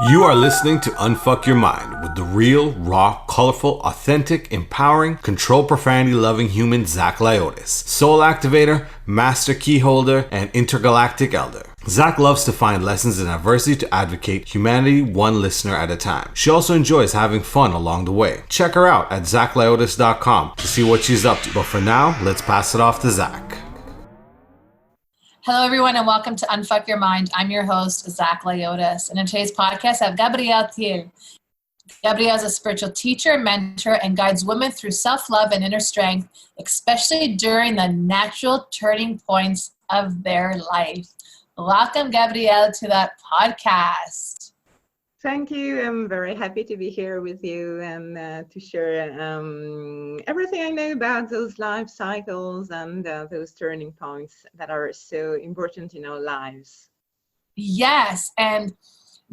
You are listening to Unfuck Your Mind with the real, raw, colorful, authentic, empowering, control profanity loving human Zach Lyotis, soul activator, master key holder, and intergalactic elder. Zach loves to find lessons in adversity to advocate humanity one listener at a time. She also enjoys having fun along the way. Check her out at zachlyotis.com to see what she's up to. But for now, let's pass it off to Zach. Hello, everyone, and welcome to Unfuck Your Mind. I'm your host, Zach Lyotis, and in today's podcast, I have Gabrielle Thil. Gabrielle is a spiritual teacher, mentor, and guides women through self-love and inner strength, especially during the natural turning points of their life. Welcome, Gabrielle, to that podcast. Thank you. I'm very happy to be here with you and to share everything I know about those life cycles and those turning points that are so important in our lives. Yes, and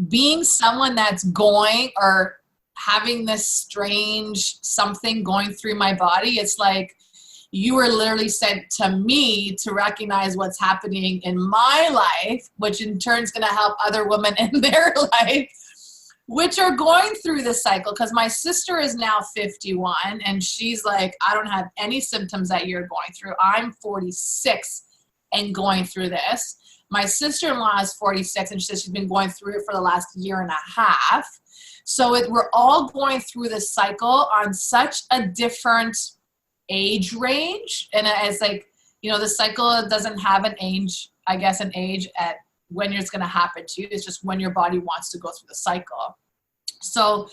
being someone that's going or having this strange something going through my body, it's like you were literally sent to me to recognize what's happening in my life, which in turn is going to help other women in their life, which are going through this cycle. Because my sister is now 51 and she's like, I don't have any symptoms that you're going through. I'm 46 and going through this. My sister-in-law is 46 and she says she's been going through it for the last year and a half. So we're all going through this cycle on such a different age range. And it's like, you know, the cycle doesn't have an age, I guess, an age at when it's going to happen to you. It's just when your body wants to go through the cycle. So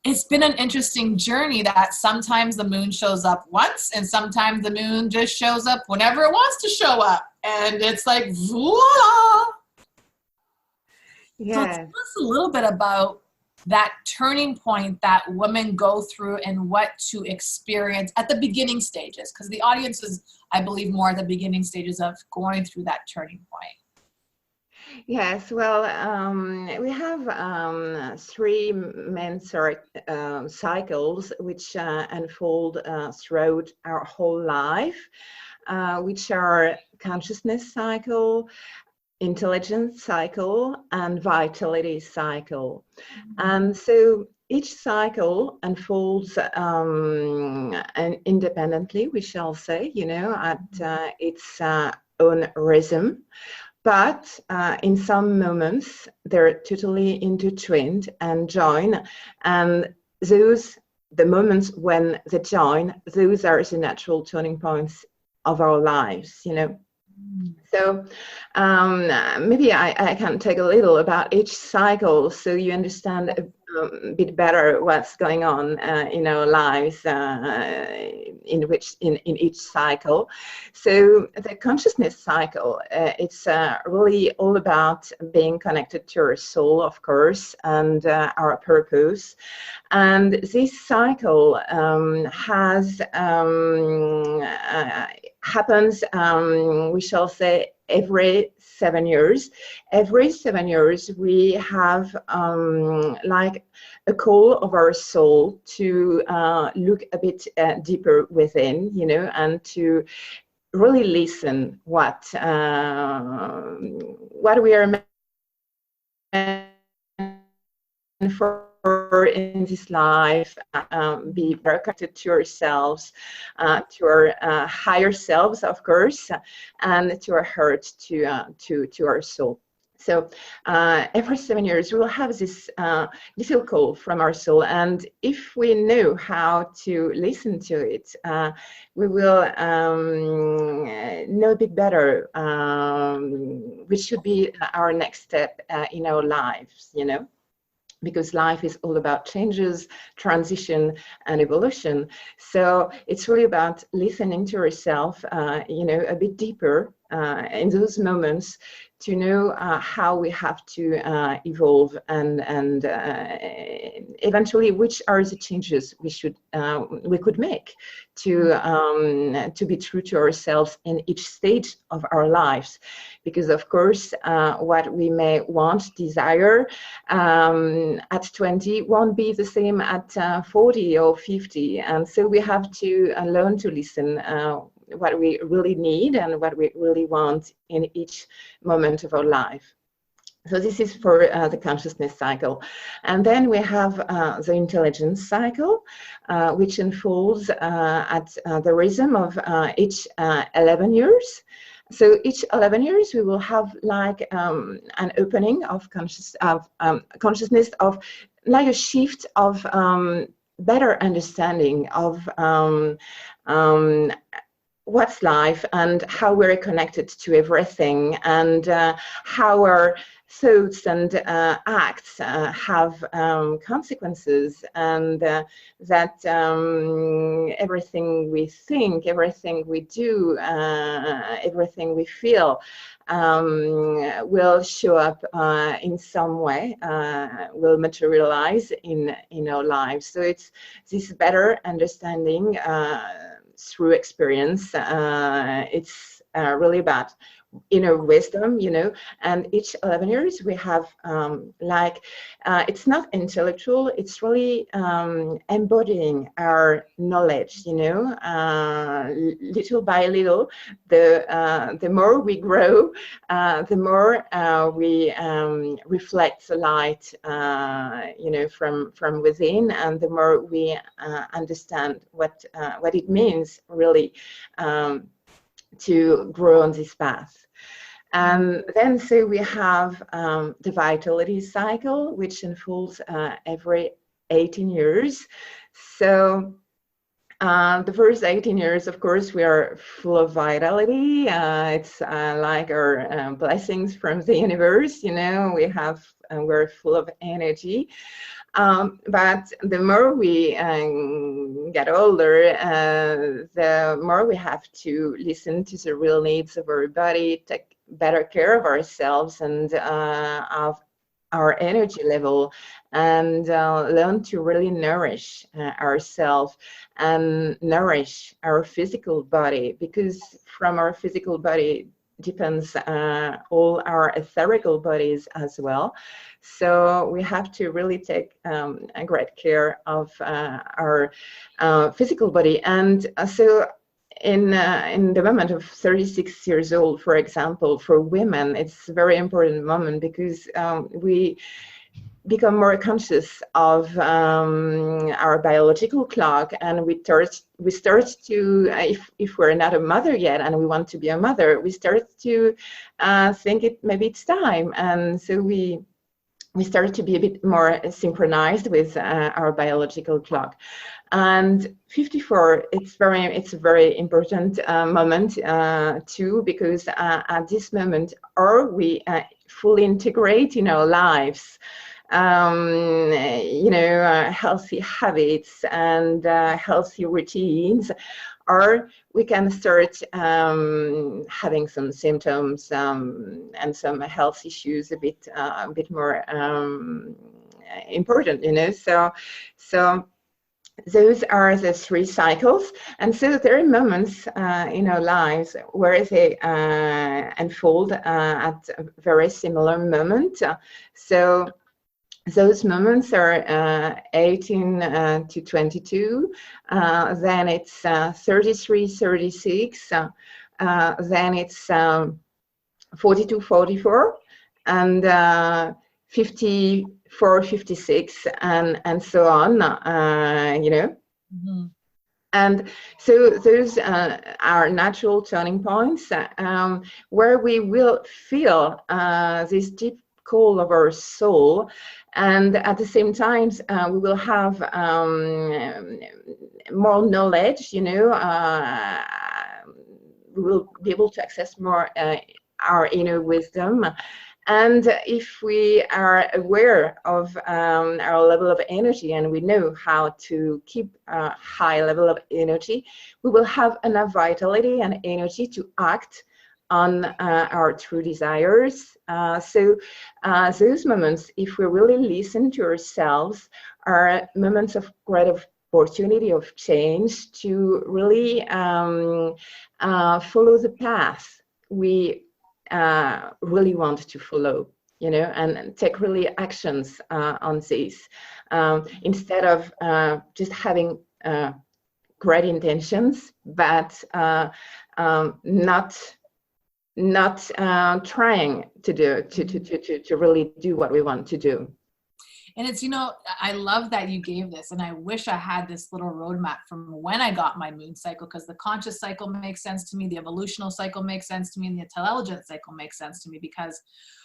it's been an interesting journey that sometimes the moon shows up once and sometimes the moon just shows up whenever it wants to show up. And it's like, voila. Yeah. So tell us a little bit about that turning point that women go through and what to experience at the beginning stages. Because the audience is, I believe, more at the beginning stages of going through that turning point. Yes, well, we have three main cycles which unfold throughout our whole life, which are consciousness cycle, intelligence cycle, and vitality cycle. And so each cycle unfolds and independently, we shall say, you know, at its own rhythm. But in some moments, they're totally intertwined and join. And the moments when they join, those are the natural turning points of our lives, you know. So maybe I can take a little about each cycle so you understand a bit better what's going on in our lives in each cycle. So the consciousness cycle, it's really all about being connected to our soul, of course, and our purpose. And this cycle happens, we shall say, every 7 years. Every 7 years, we have like a call of our soul to look a bit deeper within, you know, and to really listen what we are meant for in this life, be very connected to ourselves, to our higher selves, of course, and to our heart, to our soul. So every 7 years, we will have this little call from our soul. And if we know how to listen to it, we will know a bit better which should be our next step in our lives, you know. Because life is all about changes, transition, and evolution. So it's really about listening to yourself, you know, a bit deeper in those moments to know how we have to evolve and eventually which are the changes we could make to be true to ourselves in each stage of our lives. Because of course, what we may want, desire at 20 won't be the same at 40 or 50. And so we have to learn to listen what we really need and what we really want in each moment of our life. So this is for the consciousness cycle. And then we have the intelligence cycle, which unfolds at the rhythm of each 11 years. So each 11 years, we will have like an opening of consciousness, of like a shift of better understanding of what's life and how we're connected to everything, and how our thoughts and acts have consequences, and that everything we think, everything we do, everything we feel will show up in some way, will materialize in our lives. So it's this better understanding through experience. It's really about inner wisdom, you know, and each 11 years we have it's not intellectual, it's really embodying our knowledge, you know, little by little. The more we grow, the more we reflect the light, you know, from within, and the more we understand what it means really to grow on this path. And then so we have the vitality cycle, which unfolds every 18 years. So the first 18 years, of course, we are full of vitality. It's like our blessings from the universe, you know, we're full of energy. But the more we get older, the more we have to listen to the real needs of our body, take better care of ourselves and of our energy level, and learn to really nourish ourselves and nourish our physical body, because from our physical body depends all our etherical bodies as well. So we have to really take a great care of our physical body. And so in the moment of 36 years old, for example, for women, it's a very important moment, because we become more conscious of our biological clock, and we start to, if we're not a mother yet and we want to be a mother, we start to think maybe it's time, and so we start to be a bit more synchronized with our biological clock. And 54, it's a very important moment too, because at this moment, are we fully integrate in our lives you know, healthy habits and healthy routines, or we can start having some symptoms and some health issues a bit more important, you know. So those are the three cycles, and so there are moments in our lives where they unfold at a very similar moment. So those moments are 18 to 22, then it's 33, 36, then it's 42, 44, and 54, 56, and so on, you know. Mm-hmm. And so those are natural turning points where we will feel this deep call of our soul, and at the same time we will have more knowledge, you know. We will be able to access more our inner wisdom, and if we are aware of our level of energy, and we know how to keep a high level of energy, we will have enough vitality and energy to act on our true desires. So those moments, if we really listen to ourselves, are moments of great opportunity of change to really follow the path we really want to follow, you know, and take really actions on this, instead of just having great intentions, but not not trying to really do what we want to do. And it's, I love that you gave this, and I wish I had this little roadmap from when I got my moon cycle, because the conscious cycle makes sense to me, the evolutional cycle makes sense to me, and the intelligent cycle makes sense to me, because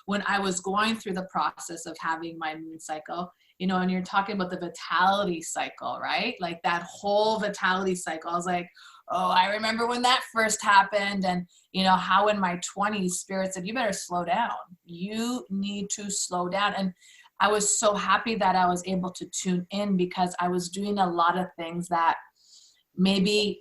when I was going through the process of having my moon cycle, and you're talking about the vitality cycle, right? Like that whole vitality cycle, I was like, oh, I remember when that first happened, and how in my 20s Spirit said, you better slow down. You need to slow down. And I was so happy that I was able to tune in, because I was doing a lot of things that maybe,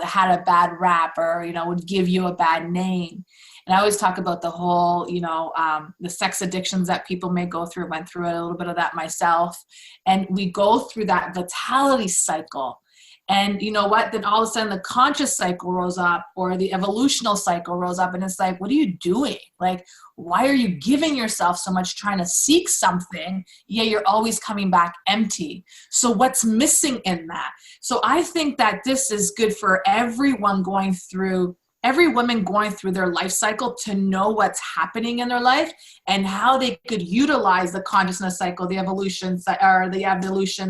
had a bad rap, or, would give you a bad name. And I always talk about the whole, the sex addictions that people may go through. Went through a little bit of that myself. And we go through that vitality cycle. And you know what? Then all of a sudden the conscious cycle rose up, or the evolutional cycle rose up. And it's like, what are you doing? Like, why are you giving yourself so much trying to seek something? Yeah, you're always coming back empty. So what's missing in that? So I think that this is good for every woman going through their life cycle, to know what's happening in their life and how they could utilize the consciousness cycle, the evolution,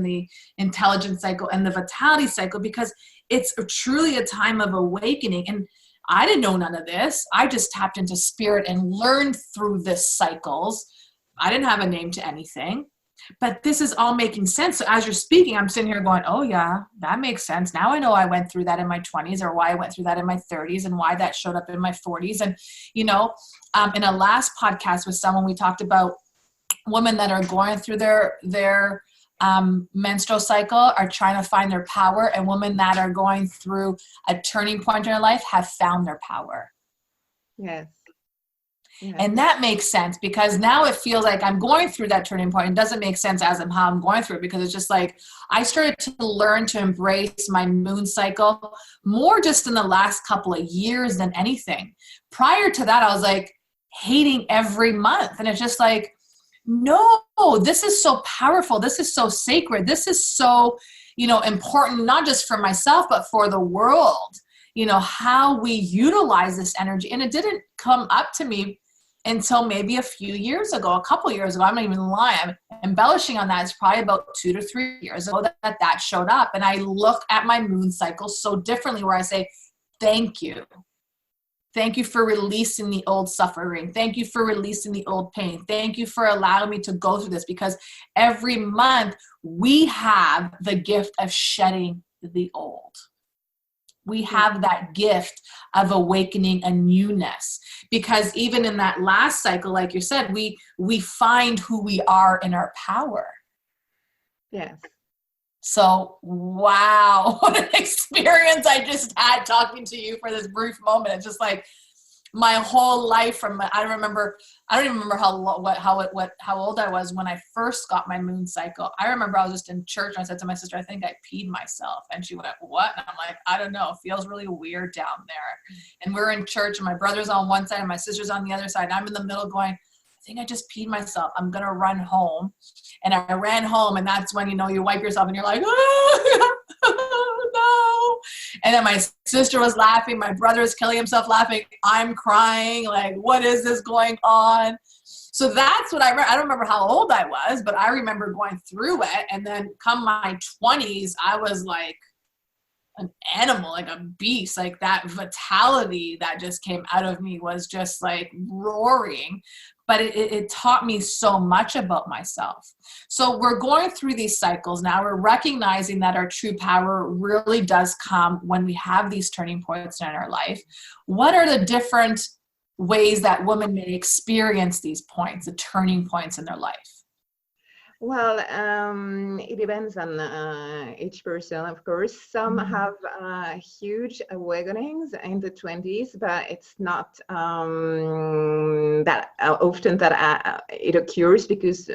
the intelligence cycle, and the vitality cycle, because it's truly a time of awakening. And I didn't know none of this. I just tapped into Spirit and learned through this cycles. I didn't have a name to anything. But this is all making sense. So as you're speaking, I'm sitting here going, oh yeah, that makes sense. Now I know I went through that in my 20s, or why I went through that in my 30s, and why that showed up in my 40s. And, in a last podcast with someone, we talked about women that are going through their menstrual cycle, are trying to find their power, and women that are going through a turning point in their life have found their power. Yes. Yeah. And that makes sense, because now it feels like I'm going through that turning point. It doesn't make sense as I'm how I'm going through it, because it's just like I started to learn to embrace my moon cycle more just in the last couple of years than anything. Prior to that, I was like hating every month. And it's just like, no, this is so powerful. This is so sacred. This is so, important, not just for myself, but for the world, how we utilize this energy. And it didn't come up to me until maybe a couple years ago. I'm not even lying. I'm embellishing on that. It's probably about 2 to 3 years ago that showed up. And I look at my moon cycle so differently, where I say, thank you. Thank you for releasing the old suffering. Thank you for releasing the old pain. Thank you for allowing me to go through this, because every month we have the gift of shedding the old. We have that gift of awakening a newness, because even in that last cycle, like you said, we find who we are in our power. Yes. So, wow, what an experience I just had talking to you for this brief moment. It's just like my whole life I don't even remember how old I was when I first got my moon cycle. I remember I was just in church and I said to my sister, I think I peed myself. And she went, what? And I'm like, I don't know. It feels really weird down there. And we're in church, and my brother's on one side and my sister's on the other side. And I'm in the middle going, I think I just peed myself. I'm going to run home. And I ran home, and that's when, you wipe yourself and you're like, oh, no. And then my sister was laughing. My brother was killing himself laughing. I'm crying. Like, what is this going on? So that's what I remember. I don't remember how old I was, but I remember going through it. And then come my 20s, I was like an animal, like a beast. Like that vitality that just came out of me was just like roaring. But it taught me so much about myself. So we're going through these cycles now. We're recognizing that our true power really does come when we have these turning points in our life. What are the different ways that women may experience these points, the turning points in their life? Well, it depends on each person, of course. Some have huge awakenings in the 20s, but it's not that often that it occurs, because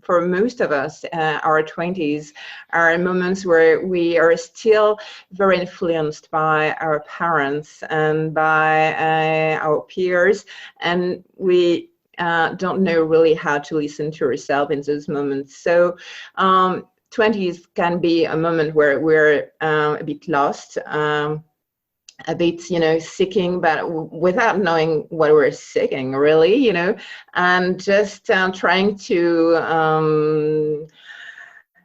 for most of us, our 20s are moments where we are still very influenced by our parents and by our peers, and we don't know really how to listen to yourself in those moments. So 20s can be a moment where we're a bit lost. a bit, seeking, but without knowing what we're seeking, really, and just trying to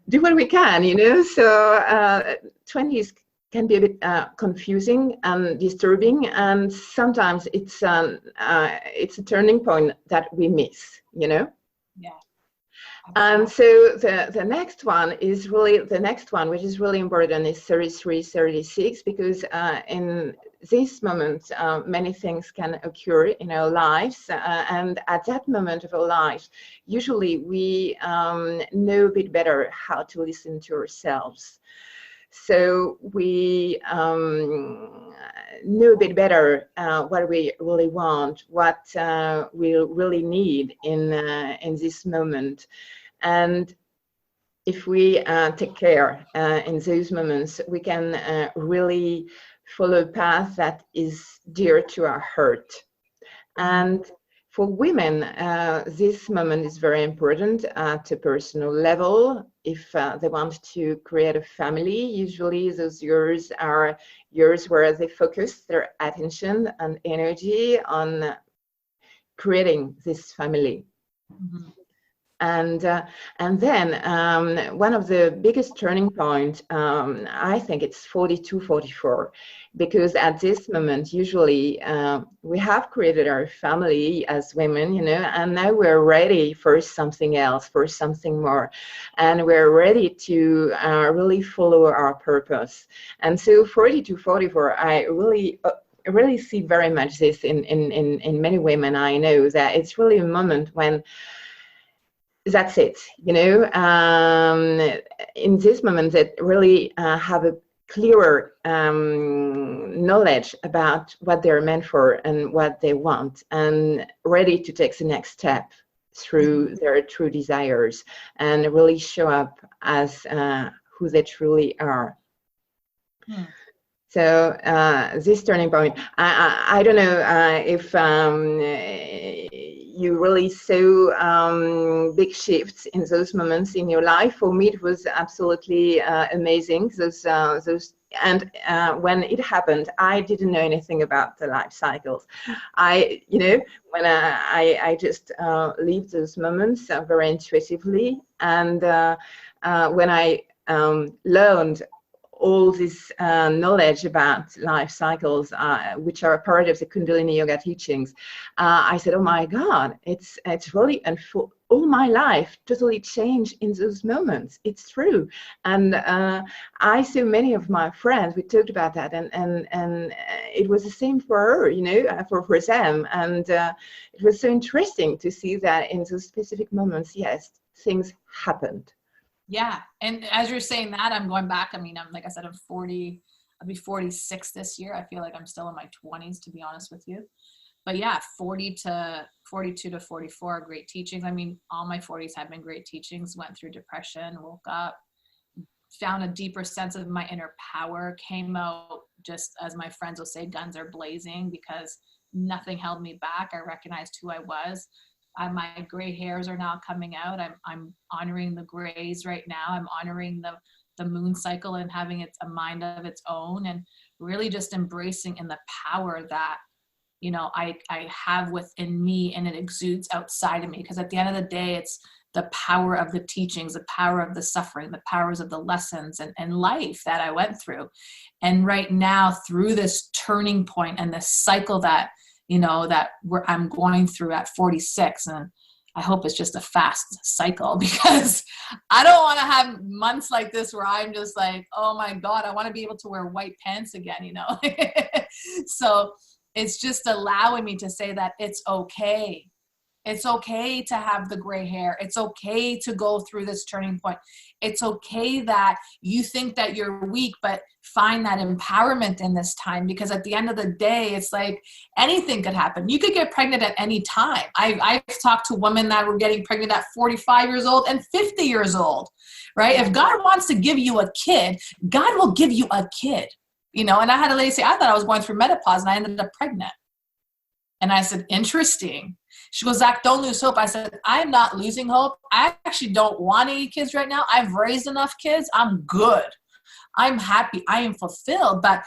do what we can, So 20s can be a bit confusing and disturbing, and sometimes it's a turning point that we miss, Yeah. And so the next one, which is really important, is 33, 36, because in this moment, many things can occur in our lives. And at that moment of our life, usually we know a bit better how to listen to ourselves. So we know a bit better what we really want, what we really need in this moment. And if we take care in those moments, we can really follow a path that is dear to our heart. And for women, this moment is very important at a personal level. If they want to create a family, usually those years are years where they focus their attention and energy on creating this family. Mm-hmm. And then one of the biggest turning points, I think it's 42, 44, because at this moment, usually we have created our family as women, and now we're ready for something else, for something more. And we're ready to really follow our purpose. And so 42, 44, I really see very much this in many women I know, that it's really a moment when that's it, in this moment that really have a clearer knowledge about what they're meant for and what they want, and ready to take the next step through their true desires and really show up as who they truly are. So this turning point, I don't know if you really saw big shifts in those moments in your life. For me, it was absolutely amazing. And when it happened, I didn't know anything about the life cycles. When I just lived those moments very intuitively, and when I learned all this knowledge about life cycles, which are a part of the Kundalini Yoga teachings, I said, oh my God, it's really, and for all my life, totally changed in those moments. It's true. And I saw many of my friends, we talked about that, and it was the same for her, for them. And it was so interesting to see that in those specific moments, yes, things happened. Yeah. And as you're saying that, I'm going back. I mean, like I said, I'm 40, I'll be 46 this year. I feel like I'm still in my 20s, to be honest with you. But yeah, 42 to 44 are great teachings. I mean, all my 40s have been great teachings. Went through depression, woke up, found a deeper sense of my inner power, came out, just as my friends will say, guns are blazing, because nothing held me back. I recognized who I was. My gray hairs are now coming out. I'm honoring the grays right now. I'm honoring the moon cycle and having a mind of its own, and really just embracing in the power that, I have within me, and it exudes outside of me. Because at the end of the day, it's the power of the teachings, the power of the suffering, the powers of the lessons and life that I went through. And right now, through this turning point and this cycle that I'm going through at 46, and I hope it's just a fast cycle, because I don't want to have months like this where I'm just like, oh my God, I want to be able to wear white pants again, So it's just allowing me to say that it's okay. It's okay to have the gray hair. It's okay to go through this turning point. It's okay that you think that you're weak, but find that empowerment in this time, because at the end of the day, it's like anything could happen. You could get pregnant at any time. I've talked to women that were getting pregnant at 45 years old and 50 years old, right? If God wants to give you a kid, God will give you a kid, And I had a lady say, I thought I was going through menopause and I ended up pregnant. And I said, interesting. She goes, Zach, don't lose hope. I said, I'm not losing hope. I actually don't want any kids right now. I've raised enough kids. I'm good. I'm happy. I am fulfilled. But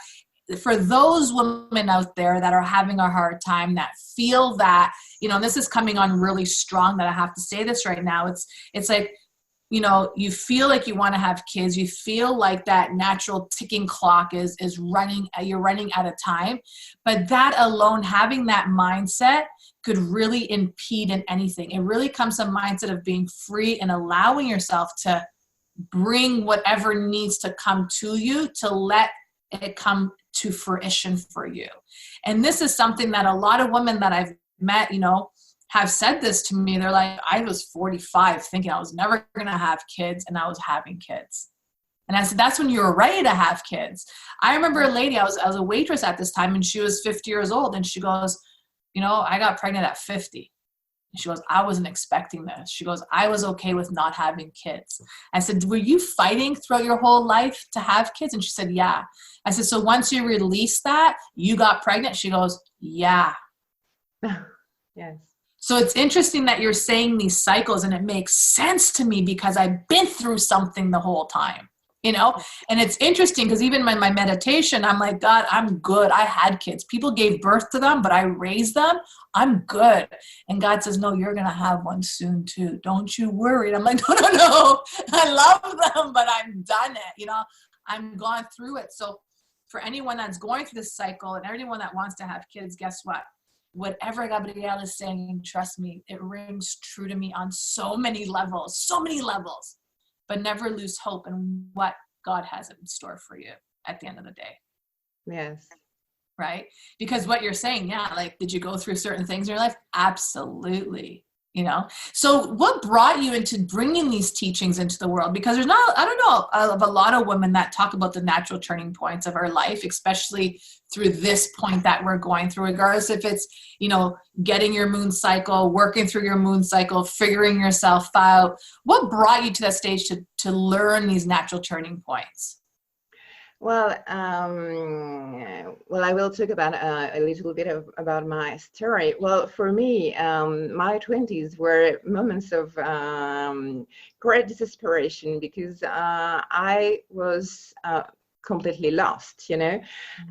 for those women out there that are having a hard time, that feel that, you know, and this is coming on really strong that I have to say this right now. It's like, you know, you feel like you want to have kids. You feel like that natural ticking clock is running, you're running out of time. But that alone, having that mindset could really impede in anything. It really comes to a mindset of being free and allowing yourself to bring whatever needs to come to you, to let it come to fruition for you. And this is something that a lot of women that I've met, you know, have said this to me. They're like, I was 45 thinking I was never going to have kids, and I was having kids. And I said, that's when you were ready to have kids. I remember a lady, I was a waitress at this time, and she was 50 years old, and she goes, you know, I got pregnant at 50. And she goes, I wasn't expecting this. She goes, I was okay with not having kids. I said, were you fighting throughout your whole life to have kids? And she said, yeah. I said, so once you release that, you got pregnant? She goes, yeah. Yes. So it's interesting that you're saying these cycles, and it makes sense to me because I've been through something the whole time, you know? And it's interesting because even in my meditation, I'm like, God, I'm good. I had kids. People gave birth to them, but I raised them. I'm good. And God says, no, you're going to have one soon too. Don't you worry. And I'm like, no. I love them, but I've done it. You know, I'm gone through it. So for anyone that's going through this cycle and everyone that wants to have kids, guess what? Whatever Gabrielle is saying, trust me, it rings true to me on so many levels, but never lose hope in what God has in store for you at the end of the day. Yes. Right? Because what you're saying, yeah, like, did you go through certain things in your life? Absolutely. You know, so what brought you into bringing these teachings into the world? Because there's not, I don't know, of a lot of women that talk about the natural turning points of our life, especially through this point that we're going through, regardless if it's, you know, getting your moon cycle, working through your moon cycle, figuring yourself out. What brought you to that stage to learn these natural turning points? Well, I will talk about a little bit about my story. Well, for me, my 20s were moments of great desperation because I was completely lost, you know.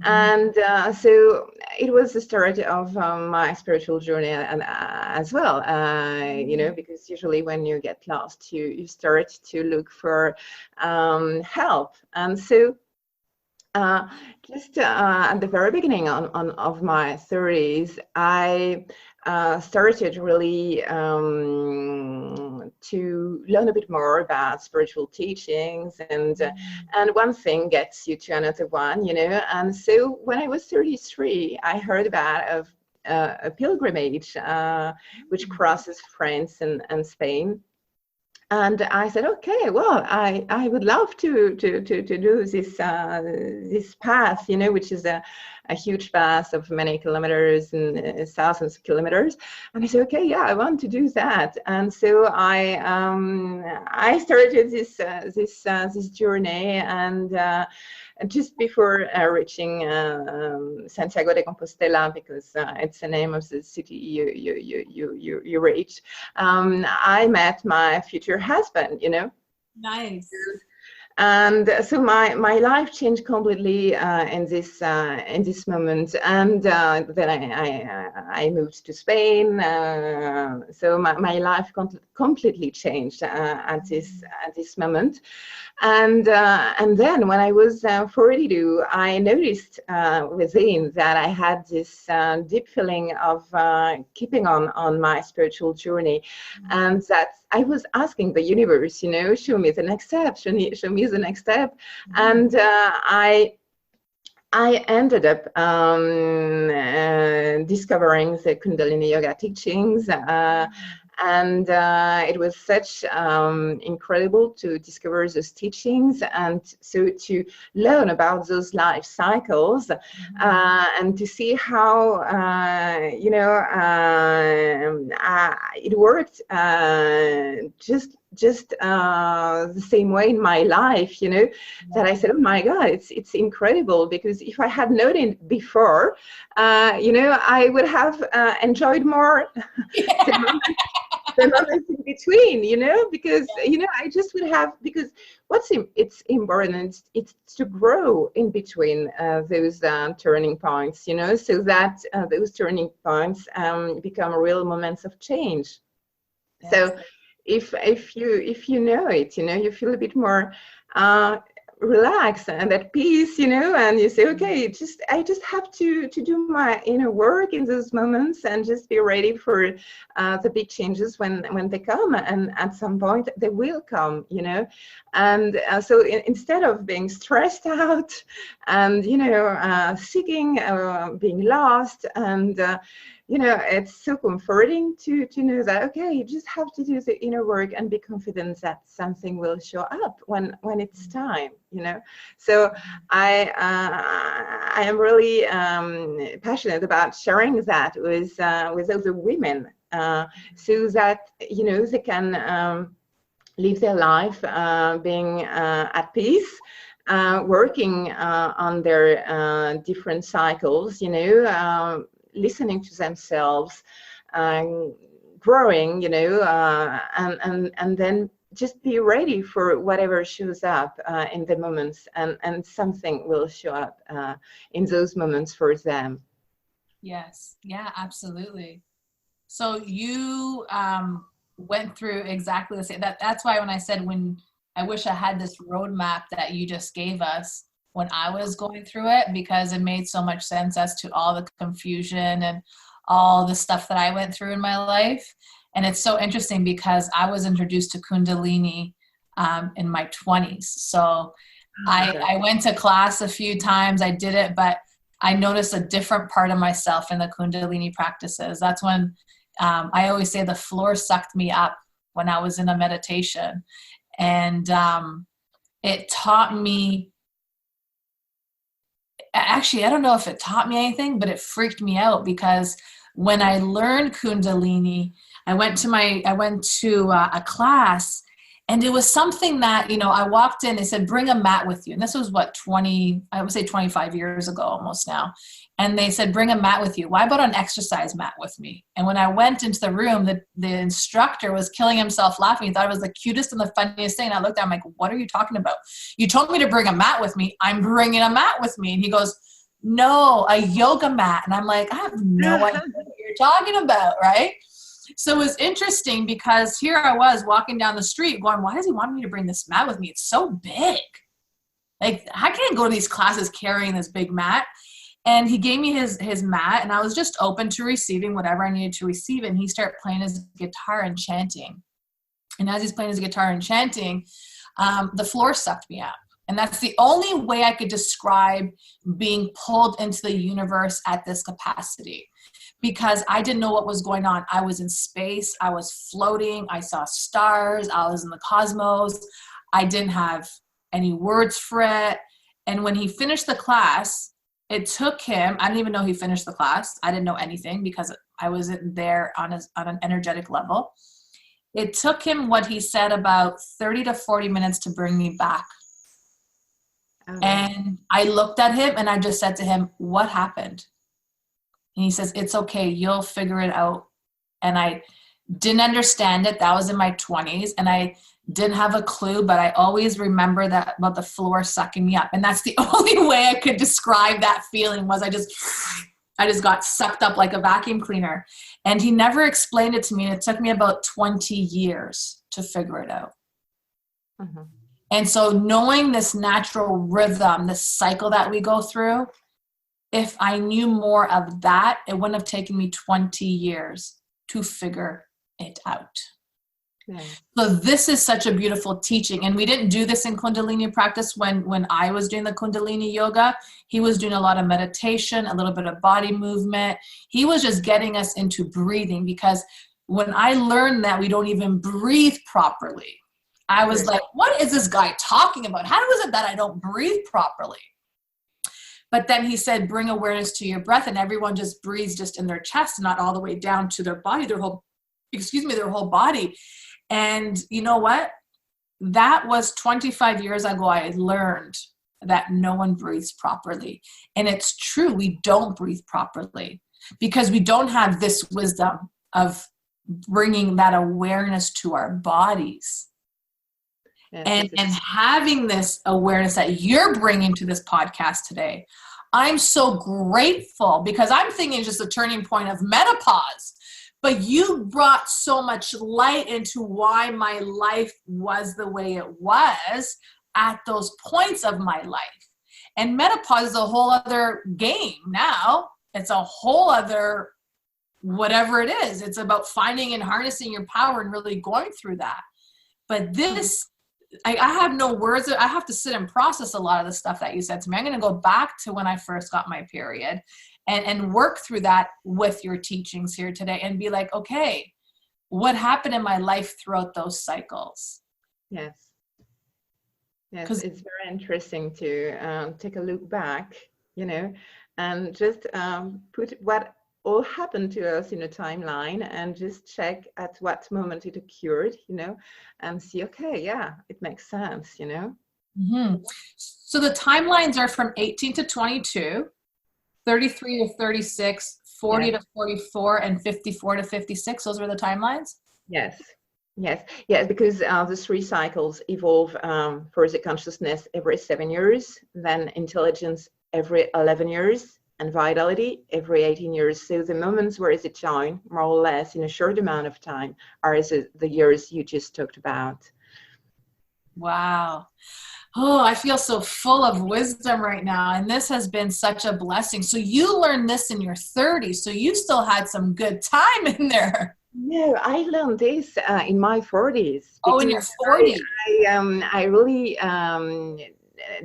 And so it was the start of my spiritual journey as well, you know, because usually when you get lost, you start to look for help. And so just at the very beginning of my 30s, I started really to learn a bit more about spiritual teachings, and one thing gets you to another one, you know. And so when I was 33, I heard about a pilgrimage which crosses France and Spain. And I said, okay, well, I would love to do this path, you know, which is a huge path of many kilometers and thousands of kilometers. And I said, okay, yeah, I want to do that. And so I started this journey, and just before reaching Santiago de Compostela, because it's the name of the city you reach, I met my future husband, you know. Nice. And so my life changed completely in this moment, and then I moved to Spain. So my life completely changed at this moment, and then when I was 42, I noticed within that I had this deep feeling of keeping on my spiritual journey, and that I was asking the universe, you know, show me the next step, show me the next step. And I ended up discovering the Kundalini Yoga teachings. And it was such incredible to discover those teachings, and so to learn about those life cycles, and to see how you know, it worked just the same way in my life, you know, that I said, oh my God, it's incredible, because if I had known it before, you know, I would have enjoyed more. the moments in between, because, I just would have, because it's important, it's to grow in between those turning points, so that those turning points become real moments of change. Yes. So if you know it, you feel a bit more relaxed and at peace, and you say, okay, I just have to do my inner work in those moments and just be ready for the big changes when they come, and at some point they will come, and so instead of being stressed out and seeking, being lost, and it's so comforting to know that, okay, you just have to do the inner work and be confident that something will show up when it's time, So I am really passionate about sharing that with other women, so that, they can live their life being at peace, working on their different cycles, listening to themselves, growing, and then just be ready for whatever shows up in the moments, and something will show up in those moments for them. Yes, yeah, absolutely. So you went through exactly the same. That's why when I said, when I wish I had this roadmap that you just gave us when I was going through it, because it made so much sense as to all the confusion and all the stuff that I went through in my life. And it's so interesting because I was introduced to Kundalini in my 20s. So I went to class a few times, I did it, but I noticed a different part of myself in the Kundalini practices. That's when I always say the floor sucked me up when I was in a meditation. And it taught me, actually, I don't know if it taught me anything, but it freaked me out, because when I learned Kundalini, I went to a class, and it was something that, I walked in, they said, bring a mat with you. And this was 25 years ago almost now. And they said, bring a mat with you. Why about an exercise mat with me? And when I went into the room, the instructor was killing himself laughing. He thought it was the cutest and the funniest thing. And I looked at him like, what are you talking about? You told me to bring a mat with me. I'm bringing a mat with me. And he goes, no, a yoga mat. And I'm like, I have no idea what you're talking about, right? So it was interesting, because here I was walking down the street going, why does he want me to bring this mat with me? It's so big. Like, I can't go to these classes carrying this big mat. And he gave me his mat, and I was just open to receiving whatever I needed to receive. And he started playing his guitar and chanting. And as he's playing his guitar and chanting, the floor sucked me up. And that's the only way I could describe being pulled into the universe at this capacity, because I didn't know what was going on. I was in space. I was floating. I saw stars. I was in the cosmos. I didn't have any words for it. And when he finished the class, it took him, I didn't even know he finished the class. I didn't know anything because I wasn't there on an energetic level. It took him, what he said, about 30 to 40 minutes to bring me back. And I looked at him and I just said to him, what happened? And he says, it's okay, you'll figure it out. And I didn't understand it. That was in my 20s. And I didn't have a clue, but I always remember that about the floor sucking me up. And that's the only way I could describe that feeling, was I just got sucked up like a vacuum cleaner. And he never explained it to me. And it took me about 20 years to figure it out. Mm-hmm. And so knowing this natural rhythm, this cycle that we go through, if I knew more of that, it wouldn't have taken me 20 years to figure it out. Okay. So this is such a beautiful teaching. And we didn't do this in Kundalini practice when I was doing the Kundalini yoga. He was doing a lot of meditation, a little bit of body movement. He was just getting us into breathing, because when I learned that we don't even breathe properly, I was like, what is this guy talking about? How is it that I don't breathe properly? But then he said, bring awareness to your breath, and everyone just breathes just in their chest, not all the way down to their body, their whole body. And you know what? That was 25 years ago. I learned that no one breathes properly. And it's true, we don't breathe properly because we don't have this wisdom of bringing that awareness to our bodies. Yes, And having this awareness that you're bringing to this podcast today, I'm so grateful, because I'm thinking it's just a turning point of menopause, but you brought so much light into why my life was the way it was at those points of my life. And menopause is a whole other game now. It's a whole other whatever it is. It's about finding and harnessing your power and really going through that. But this, I have no words. I have to sit and process a lot of the stuff that you said to me. I'm going to go back to when I first got my period and work through that with your teachings here today and be like, okay, what happened in my life throughout those cycles? Yes. Yes, it's very interesting to take a look back, and just put what all happened to us in a timeline and just check at what moment it occurred, and see, okay, yeah, it makes sense, Mm-hmm. So the timelines are from 18 to 22, 33 to 36, 40 to 44, and 54 to 56. Those were the timelines? Yes. Because the 3 cycles evolve. First, the consciousness every 7 years, then intelligence every 11 years, and vitality every 18 years. So the moments where it join, more or less, in a short amount of time, are the years you just talked about. Wow. Oh, I feel so full of wisdom right now. And this has been such a blessing. So you learned this in your 30s. So you still had some good time in there. No, I learned this in my 40s. Oh, in your 40s. I really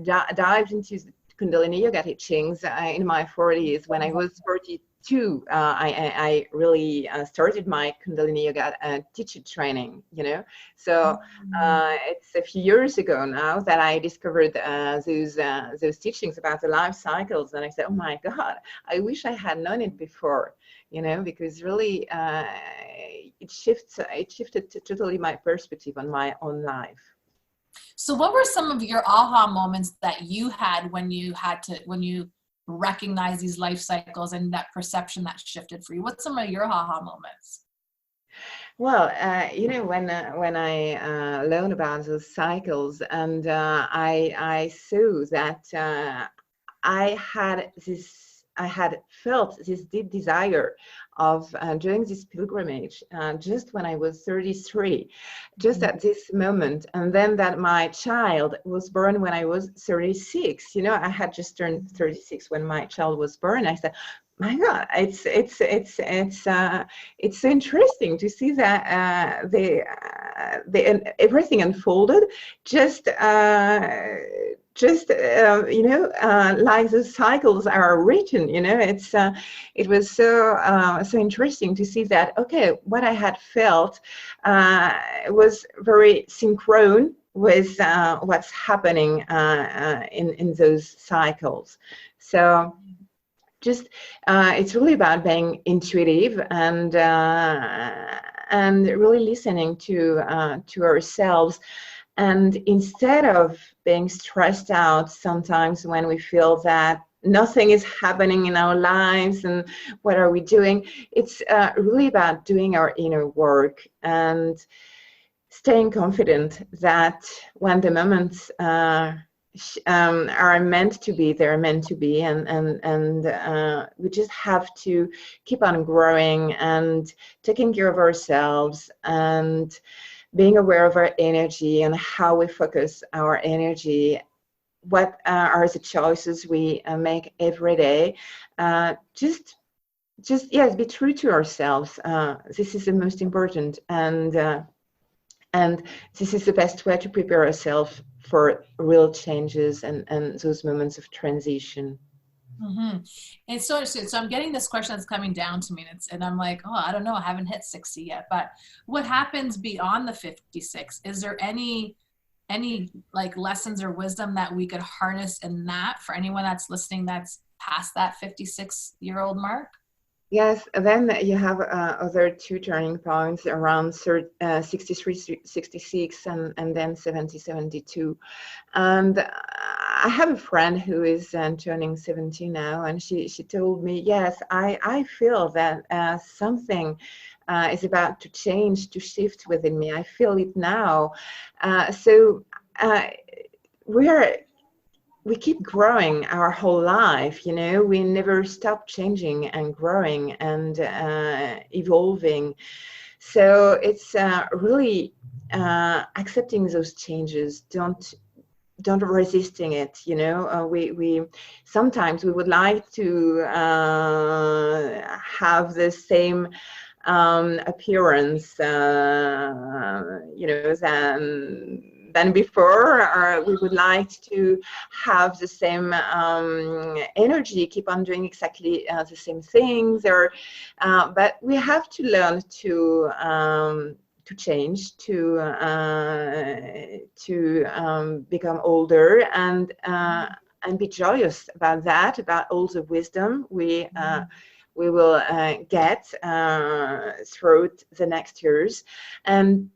dived into Kundalini Yoga teachings in my 40s. When I was 42, I really started my Kundalini Yoga teacher training, So it's a few years ago now that I discovered those teachings about the life cycles. And I said, oh my God, I wish I had known it before, because really it shifted totally my perspective on my own life. So what were some of your aha moments that you had when you recognize these life cycles and that perception that shifted for you? What's some of your aha moments? Well, when I learned about those cycles, and I saw that I had felt this deep desire of doing this pilgrimage just when I was 33, just at this moment. And then that my child was born when I was 36. I had just turned 36 when my child was born. I said, my God, it's so interesting to see that everything unfolded just like the cycles are written. It was so interesting to see that, okay, what I had felt was very synchronous with what's happening in those cycles. So just it's really about being intuitive and really listening to ourselves. And instead of being stressed out sometimes when we feel that nothing is happening in our lives and what are we doing, it's really about doing our inner work and staying confident that when the moments are meant to be, they're meant to be, and we just have to keep on growing and taking care of ourselves and being aware of our energy and how we focus our energy, what are the choices we make every day. Just yes, be true to ourselves. This is the most important, and this is the best way to prepare ourselves for real changes and those moments of transition. Mm-hmm. And so I'm getting this question that's coming down to me, and I'm like, oh, I don't know, I haven't hit 60 yet, but what happens beyond the 56? Is there any like lessons or wisdom that we could harness in that for anyone that's listening that's past that 56-year-old mark? Yes, then you have other 2 turning points around 63, 66, and then 70, 72. And I have a friend who is turning 70 now, and she told me, yes, I feel that something is about to change, to shift within me. I feel it now. So we keep growing our whole life, you know. We never stop changing and growing and evolving. So it's really accepting those changes. Don't resisting it, you know. We sometimes we would like to have the same appearance, you know, than before, or we would like to have the same energy, keep on doing exactly the same things, or but we have to learn to change, to become older, and be joyous about that, about all the wisdom we will get throughout the next years, and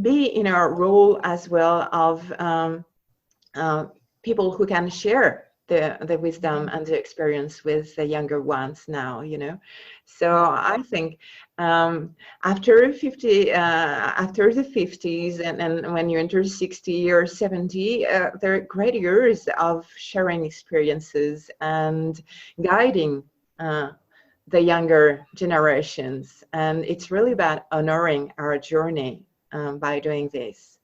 be in our role as well of people who can share the wisdom and the experience with the younger ones now, you know. So I think after 50, after the 50s, and when you enter 60 or 70, there are great years of sharing experiences and guiding the younger generations. And it's really about honoring our journey by doing this.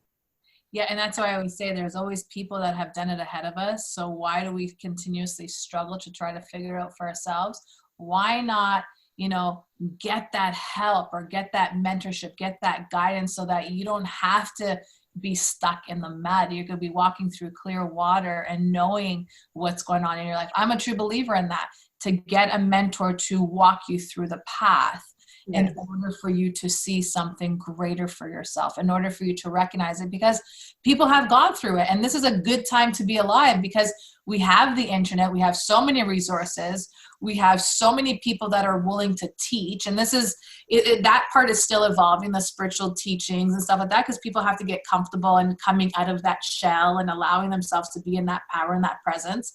Yeah, and that's why I always say there's always people that have done it ahead of us. So why do we continuously struggle to try to figure it out for ourselves? Why not, you know, get that help or get that mentorship, get that guidance, so that you don't have to be stuck in the mud. You could be walking through clear water and knowing what's going on in your life. I'm a true believer in that, to get a mentor to walk you through the path. Yes. In order for you to see something greater for yourself, in order for you to recognize it, because people have gone through it. And this is a good time to be alive, because we have the internet, we have so many resources, we have so many people that are willing to teach. And this is, that part is still evolving, the spiritual teachings and stuff like that, because people have to get comfortable and coming out of that shell and allowing themselves to be in that power and that presence.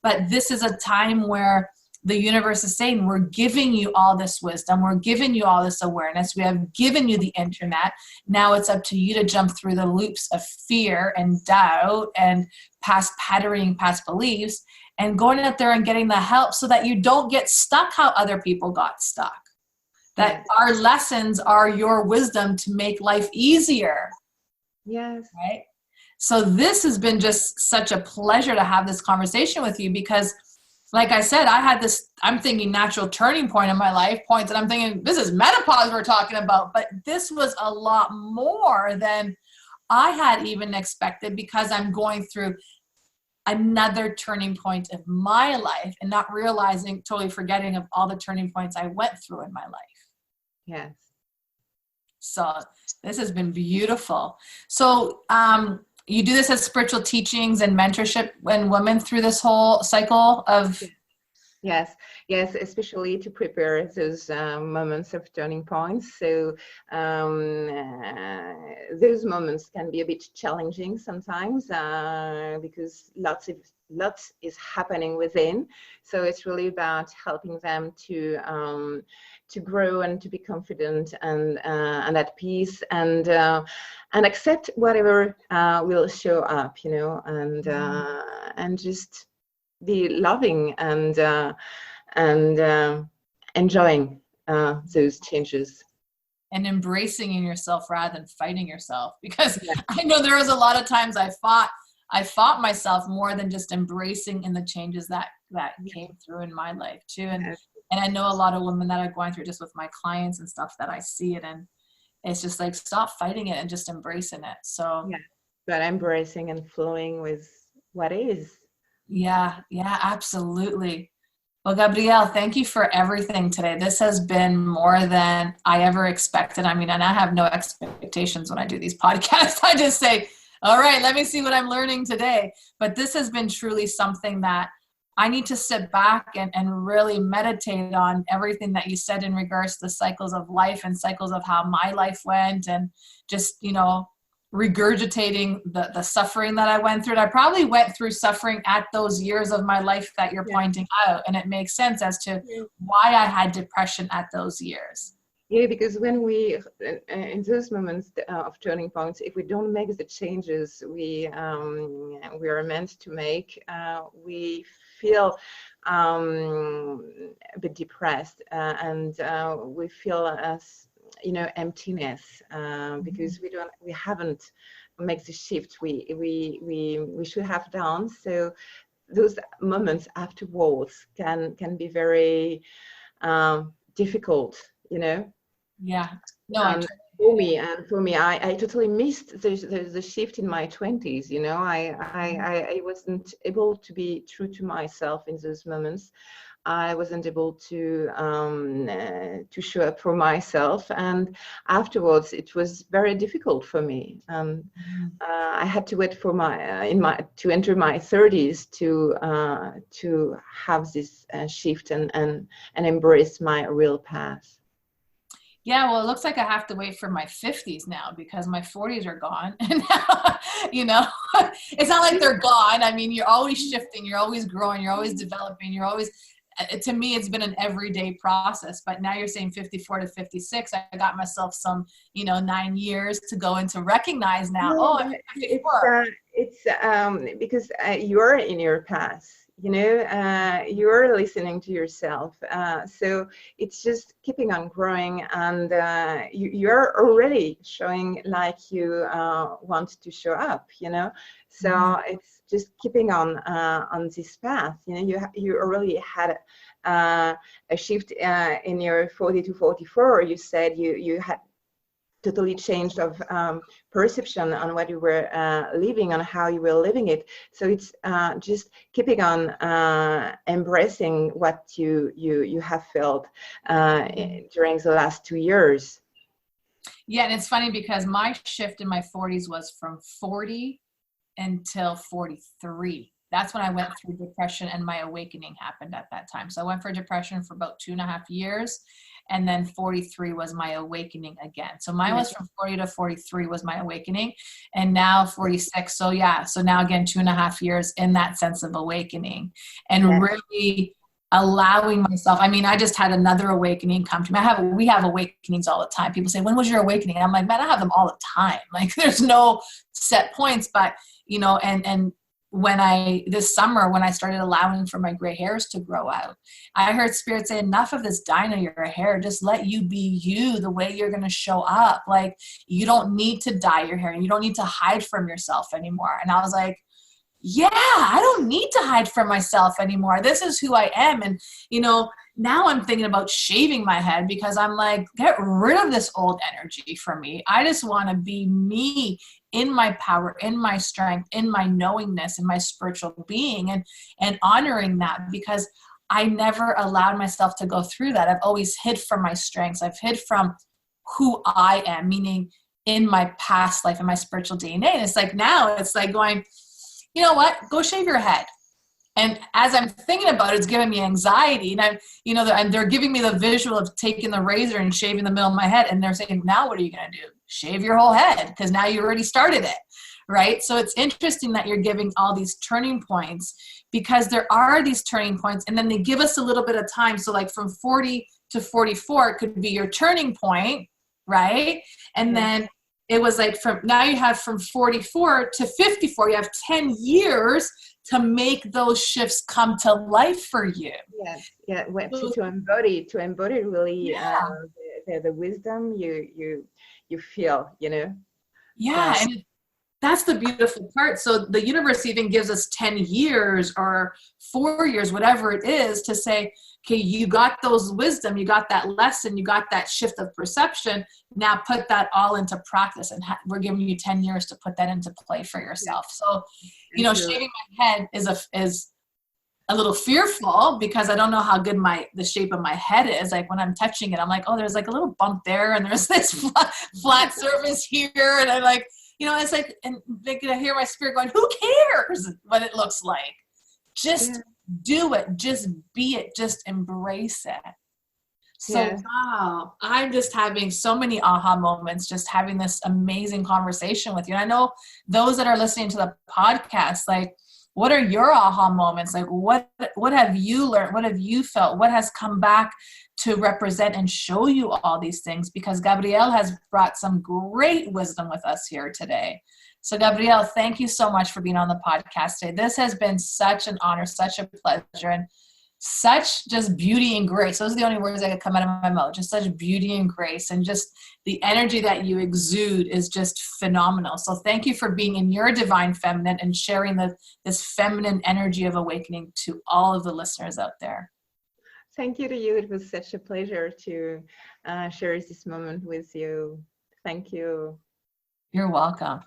But this is a time where the universe is saying, we're giving you all this wisdom. We're giving you all this awareness. We have given you the internet. Now it's up to you to jump through the loops of fear and doubt and past patterning, past beliefs, and going out there and getting the help so that you don't get stuck how other people got stuck. That our lessons are your wisdom to make life easier. Yes. Right? So this has been just such a pleasure to have this conversation with you, because like I said, I had this, I'm thinking natural turning point in my life, points that I'm thinking, this is menopause we're talking about, but this was a lot more than I had even expected, because I'm going through another turning point of my life and not realizing, totally forgetting of all the turning points I went through in my life. Yes. So this has been beautiful. So, you do this as spiritual teachings and mentorship and women through this whole cycle of... Yes, especially to prepare those moments of turning points. So those moments can be a bit challenging sometimes because lots is happening within. So it's really about helping them to grow and to be confident and at peace and accept whatever will show up, you know, and just be loving and enjoying those changes. And embracing in yourself rather than fighting yourself. Because I know there was a lot of times I fought myself more than just embracing in the changes that came through in my life too. And I know a lot of women that are going through, just with my clients and stuff, that I see it, and it's just like, stop fighting it and just embracing it. So but embracing and flowing with what is. Yeah, absolutely. Well, Gabrielle, thank you for everything today. This has been more than I ever expected. I mean, and I have no expectations when I do these podcasts. I just say, all right, let me see what I'm learning today. But this has been truly something that I need to sit back and really meditate on everything that you said in regards to the cycles of life and cycles of how my life went, and just, you know, regurgitating the suffering that I went through. And I probably went through suffering at those years of my life that you're pointing out. And it makes sense as to why I had depression at those years. Yeah, because when we, in those moments of turning points, if we don't make the changes we are meant to make, we feel a bit depressed, and we feel as emptiness, because we haven't made the shift we should have done. So those moments afterwards can be very difficult, Yeah. No, and for me, I totally missed the shift in my 20s. I wasn't able to be true to myself in those moments. I wasn't able to show up for myself, and afterwards it was very difficult for me. I had to wait for to enter my 30s to have this shift and embrace my real path. Yeah, well, it looks like I have to wait for my 50s now because my 40s are gone. And now, it's not like they're gone. I mean, you're always shifting, you're always growing, you're always developing, you're always, to me, it's been an everyday process. But now you're saying 54 to 56. I got myself some, 9 years to go and to recognize now. No, I'm 54. it's because you're in your path. You're listening to yourself, so it's just keeping on growing, and you're already showing like you want to show up, so it's just keeping on this path. You already had a shift in your 40 to 44. You said you had totally changed of perception on what you were living, on how you were living it. So it's just keeping on embracing what you have felt during the last 2 years. Yeah, and it's funny because my shift in my 40s was from 40 until 43. That's when I went through depression, and my awakening happened at that time. So I went for depression for about 2.5 years. And then 43 was my awakening again. So mine was from 40 to 43 was my awakening, and now 46. So yeah. So now again, 2.5 years in that sense of awakening, and really allowing myself. I mean, I just had another awakening come to me. We have awakenings all the time. People say, when was your awakening? And I'm like, man, I have them all the time. Like there's no set points, but and this summer, when I started allowing for my gray hairs to grow out, I heard Spirit say, enough of this dyeing of your hair. Just let you be you, the way you're going to show up. Like, you don't need to dye your hair, and you don't need to hide from yourself anymore. And I was like, yeah, I don't need to hide from myself anymore. This is who I am. And, now I'm thinking about shaving my head because I'm like, get rid of this old energy from me. I just want to be me in my power, in my strength, in my knowingness, in my spiritual being, and honoring that, because I never allowed myself to go through that. I've always hid from my strengths. I've hid from who I am, meaning in my past life, in my spiritual DNA. And it's like, now it's like going, you know what, go shave your head. And as I'm thinking about it, it's giving me anxiety. And they're giving me the visual of taking the razor and shaving the middle of my head. And they're saying, now what are you going to do? Shave your whole head, because now you already started it, right? So it's interesting that you're giving all these turning points, because there are these turning points, and then they give us a little bit of time. So like from 40 to 44, it could be your turning point, right? And then it was like now you have from 44 to 54, you have 10 years to make those shifts come to life for you. Yes, yeah, to embody really the wisdom you feel, Yeah, and that's the beautiful part. So the universe even gives us 10 years or 4 years, whatever it is, to say, okay, you got those wisdom, you got that lesson, you got that shift of perception. Now put that all into practice, and we're giving you 10 years to put that into play for yourself. So, shaving my head is a little fearful, because I don't know how good the shape of my head is. Like when I'm touching it, I'm like, oh, there's like a little bump there, and there's this flat surface here, and I'm like, it's like, and they can hear my spirit going, who cares what it looks like? Just do it. Just be it. Just embrace it. So, wow, I'm just having so many aha moments, just having this amazing conversation with you. And I know those that are listening to the podcast, like, What are your aha moments? Like what have you learned? What have you felt? What has come back to represent and show you all these things? Because Gabrielle has brought some great wisdom with us here today. So Gabrielle, thank you so much for being on the podcast today. This has been such an honor, such a pleasure, and such just beauty and grace. Those are the only words that could come out of my mouth. Just such beauty and grace, and just the energy that you exude is just phenomenal. So thank you for being in your divine feminine and sharing this feminine energy of awakening to all of the listeners out there. Thank you to you. It was such a pleasure to share this moment with you. Thank you. You're welcome.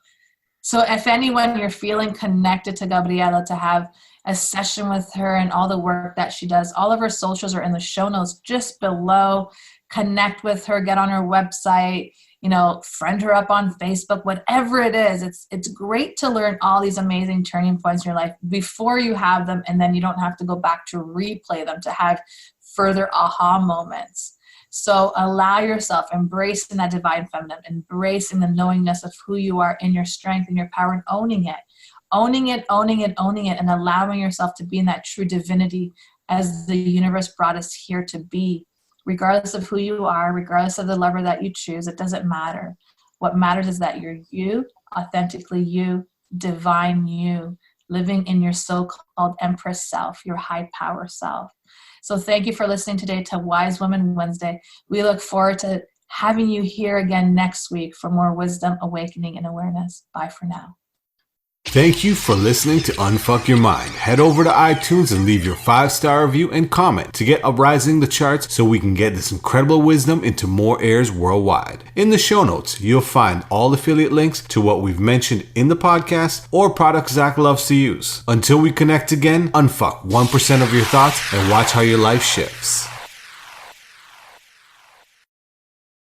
So if anyone, you're feeling connected to Gabriela, to have a session with her and all the work that she does, all of her socials are in the show notes just below. Connect with her, get on her website, friend her up on Facebook, whatever it is. It's great to learn all these amazing turning points in your life before you have them, and then you don't have to go back to replay them to have further aha moments. So allow yourself, embracing that divine feminine, embracing the knowingness of who you are in your strength and your power, and owning it, and allowing yourself to be in that true divinity as the universe brought us here to be. Regardless of who you are, regardless of the lover that you choose, it doesn't matter. What matters is that you're you, authentically you, divine you, living in your so-called Empress self, your high power self. So thank you for listening today to Wise Women Wednesday. We look forward to having you here again next week for more wisdom, awakening, and awareness. Bye for now. Thank you for listening to Unfuck Your Mind. Head over to iTunes and leave your 5-star review and comment to get uprising the charts so we can get this incredible wisdom into more ears worldwide. In the show notes, you'll find all affiliate links to what we've mentioned in the podcast or products Zach loves to use. Until we connect again, unfuck 1% of your thoughts and watch how your life shifts.